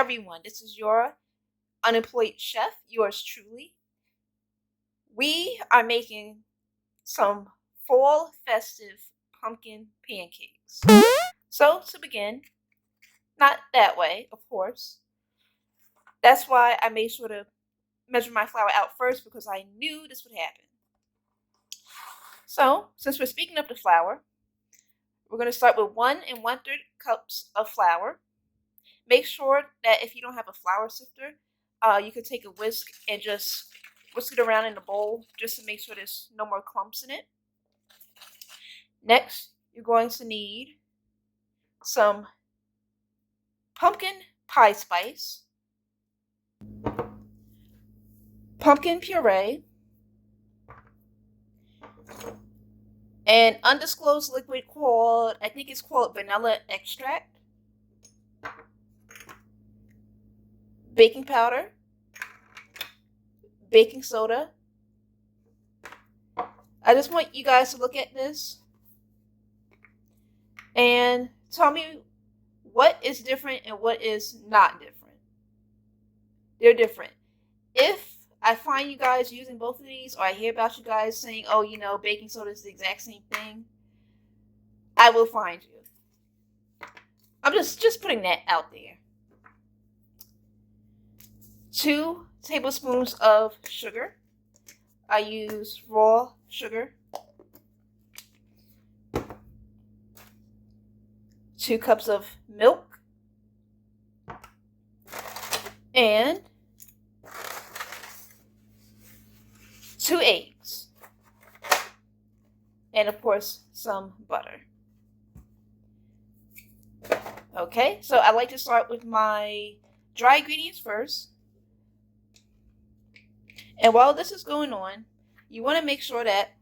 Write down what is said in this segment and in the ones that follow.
everyone, this is your unemployed chef, yours truly. We are making some fall festive pumpkin pancakes. So to begin, not that way, of course. That's why I made sure to measure my flour out first because I knew this would happen. So since we're speaking of the flour, we're going to start with 1 1/3 cups of flour. Make sure that if you don't have a flour sifter, you can take a whisk and just whisk it around in the bowl just to make sure there's no more clumps in it. Next, you're going to need some pumpkin pie spice, pumpkin puree, an undisclosed liquid called, I think it's called vanilla extract, baking powder, baking soda. I just want you guys to look at this and tell me what is different and what is not different. They're different. If I find you guys using both of these, or I hear about you guys saying, oh, you know, baking soda is the exact same thing, I will find you. I'm just putting that out there. 2 tablespoons of sugar. I use raw sugar. 2 cups of milk. And 2 eggs. And of course, some butter. Okay, so I like to start with my dry ingredients first. And while this is going on, you want to make sure that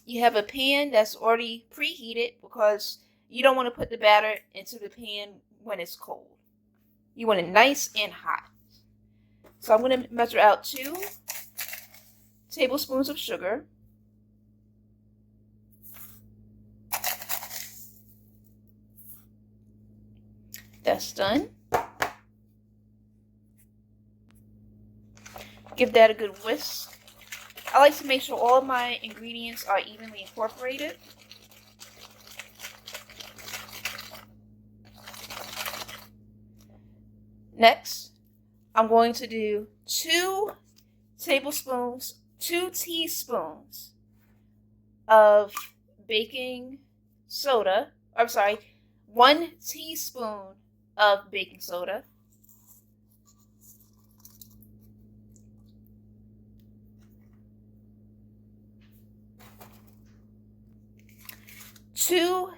you have a pan that's already preheated because you don't want to put the batter into the pan when it's cold. You want it nice and hot. So I'm going to measure out 2 tablespoons of sugar. That's done. Give that a good whisk. I like to make sure all of my ingredients are evenly incorporated. Next, I'm going to do 2 teaspoons of baking soda. I'm sorry, 1 teaspoon of baking soda. 2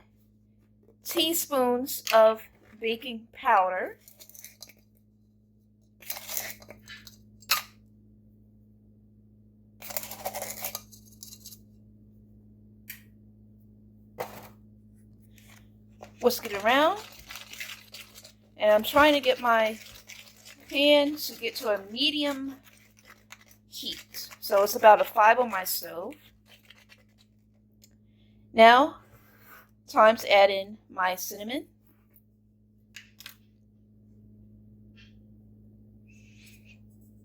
teaspoons of baking powder. Whisk it around. And I'm trying to get my pan to get to a medium heat. So it's about a 5 on my stove. Now, time to add in my cinnamon.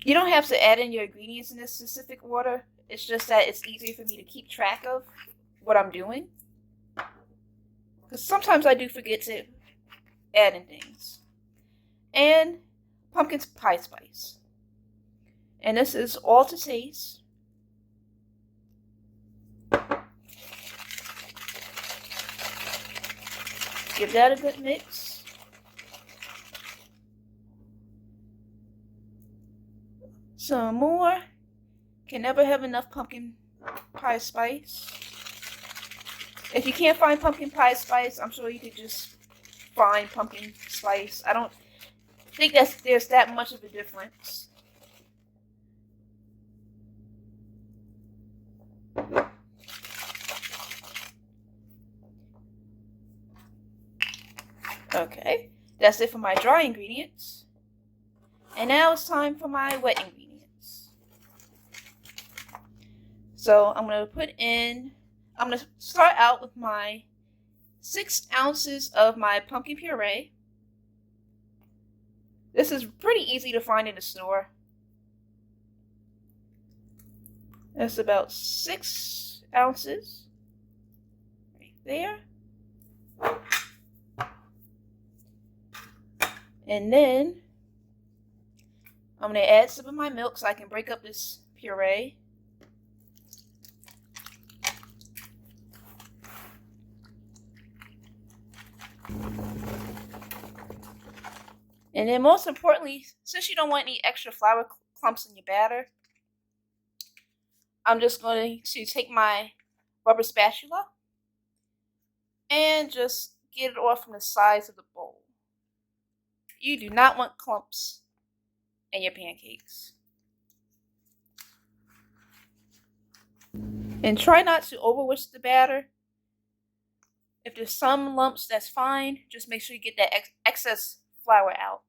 You don't have to add in your ingredients in this specific order. It's just that it's easier for me to keep track of what I'm doing. Because sometimes I do forget to add in things. And pumpkin pie spice. And this is all to taste. Give that a good mix. Some more. Can never have enough pumpkin pie spice. If you can't find pumpkin pie spice, I'm sure you could just find pumpkin spice. I don't think there's that much of a difference. Okay, that's it for my dry ingredients. And now it's time for my wet ingredients. So I'm going to start out with my 6 ounces of my pumpkin puree. This is pretty easy to find in the store. That's about 6 ounces right there. And then I'm going to add some of my milk so I can break up this puree. And then most importantly, since you don't want any extra flour clumps in your batter, I'm just going to take my rubber spatula and just get it off from the sides of the bowl. You do not want clumps in your pancakes. And try not to over whisk the batter. If there's some lumps, that's fine. Just make sure you get that excess flour out.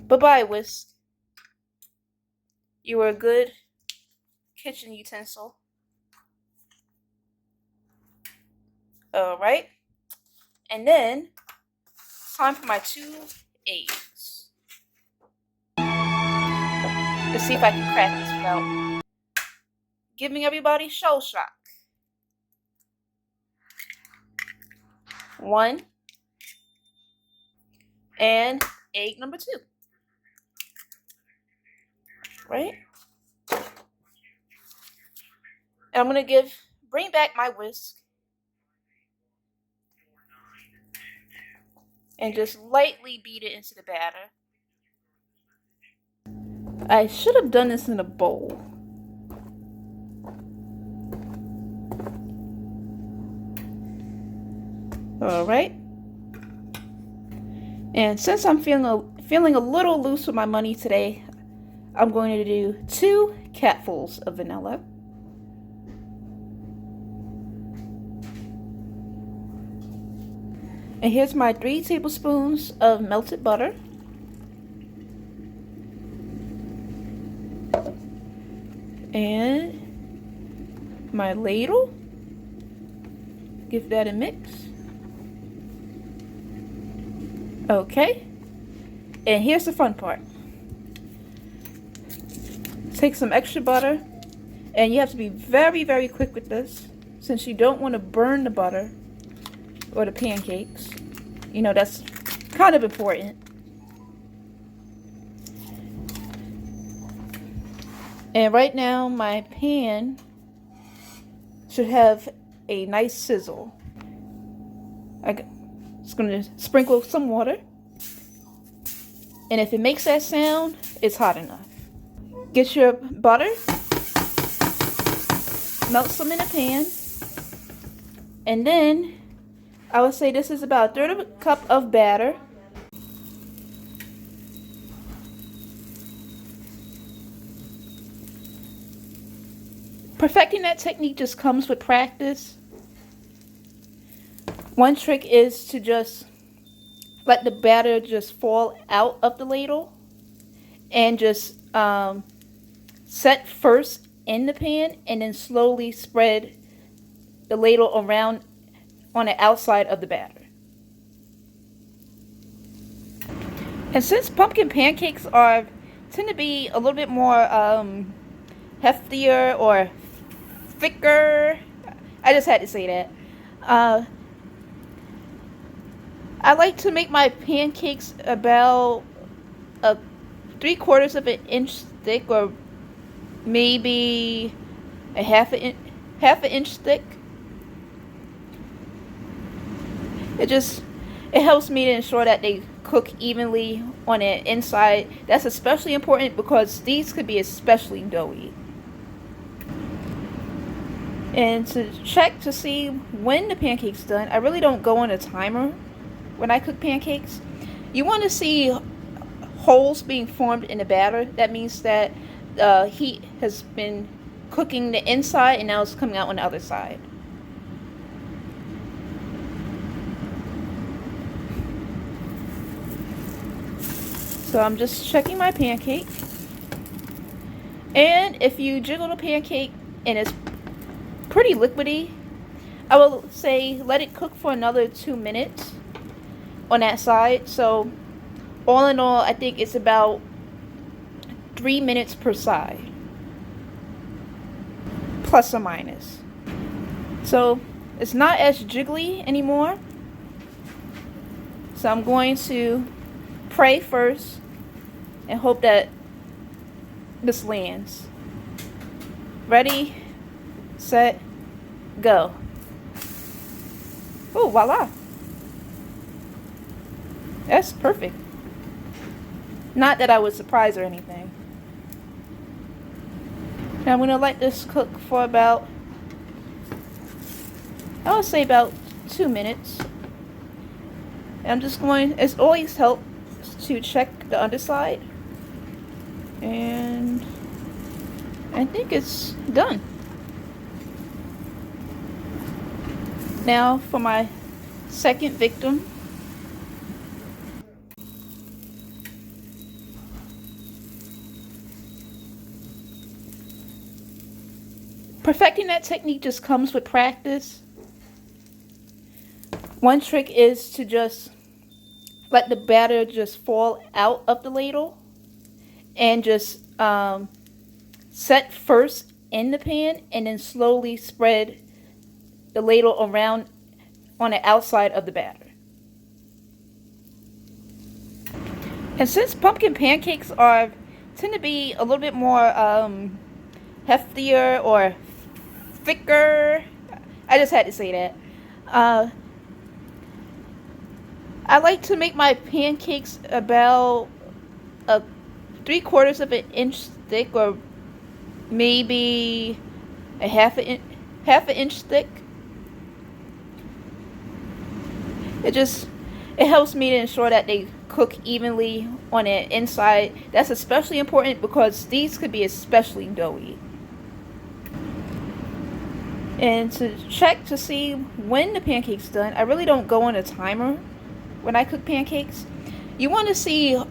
Bye-bye, whisk. You are a good kitchen utensil. Alright. And then, time for my 2 eggs. Let's see if I can crack this without giving everybody shell shock. 1. And egg number 2. Right? And I'm going to bring back my whisk and just lightly beat it into the batter. I should have done this in a bowl. Alright. And since I'm feeling a little loose with my money today, I'm going to do 2 capfuls of vanilla. And here's my 3 tablespoons of melted butter. And my ladle. Give that a mix. Okay. And here's the fun part. Take some extra butter, and you have to be very, very quick with this since you don't want to burn the butter or the pancakes. You know, that's kind of important. And right now my pan should have a nice sizzle. I'm just going to sprinkle some water, and if it makes that sound, it's hot enough. Get your butter, melt some in a pan, and then I would say this is about 1/3 of a cup of batter. Perfecting that technique just comes with practice. One trick is to just let the batter just fall out of the ladle and just set first in the pan and then slowly spread the ladle around on the outside of the batter. And since pumpkin pancakes tend to be a little bit more heftier or thicker, I just had to say that. I like to make my pancakes about 3/4 of an inch thick, or maybe a half an inch thick. It helps me to ensure that they cook evenly on the inside. That's especially important because these could be especially doughy. And to check to see when the pancake's done, I really don't go on a timer when I cook pancakes. You want to see holes being formed in the batter. That means that heat has been cooking the inside and now it's coming out on the other side. So I'm just checking my pancake. And if you jiggle the pancake and it's pretty liquidy, I will say let it cook for another 2 minutes. on that side. So all in all, I think it's about 3 minutes per side, plus or minus. So it's not as jiggly anymore. So I'm going to pray first and hope that this lands. Ready, set, go. Oh, voila. That's perfect. Not that I was surprised or anything. Now I'm going to let this cook for about, I would say about 2 minutes. And I'm just going, it's always helps to check the underside. And I think it's done. Now for my second victim. Perfecting that technique just comes with practice. One trick is to just let the batter just fall out of the ladle and just set first in the pan and then slowly spread the ladle around on the outside of the batter. And since pumpkin pancakes tend to be a little bit more heftier or thicker, I just had to say that. I like to make my pancakes about 3/4 of an inch thick, or maybe a half an inch thick. It helps me to ensure that they cook evenly on the inside. That's especially important because these could be especially doughy. And to check to see when the pancake's done, I really don't go on a timer when I cook pancakes. You want to see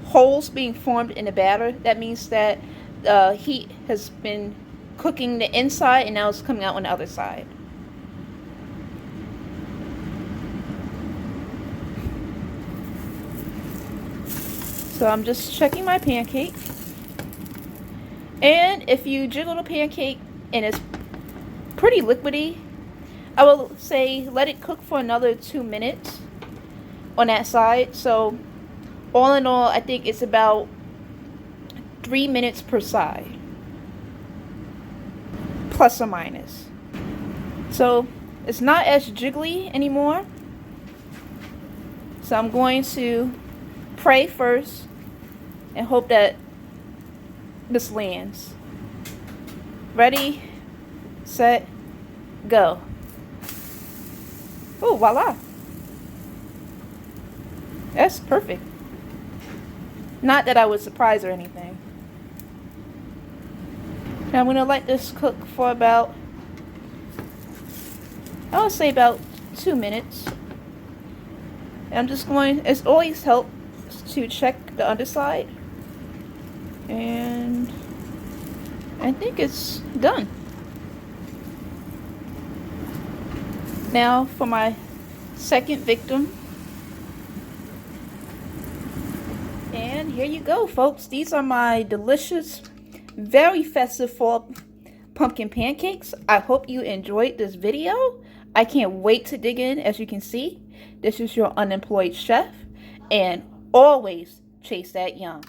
holes being formed in the batter. That means that heat has been cooking the inside and now it's coming out on the other side. So I'm just checking my pancake. And if you jiggle the pancake and it's pretty liquidy, I will say let it cook for another 2 minutes on that side. So all in all, I think it's about 3 minutes per side, plus or minus. So it's not as jiggly anymore. So I'm going to pray first and hope that this lands. Ready, set, go. Oh, voila. That's perfect. Not that I was surprised or anything. Now I'm going to let this cook for about, I would say about 2 minutes. And I'm just going, it's always helps to check the underside. And I think it's done. Now for my second victim. And here you go, folks. These are my delicious, very festive fall pumpkin pancakes. I hope you enjoyed this video. I can't wait to dig in. As you can see, this is your unemployed chef, and always chase that young.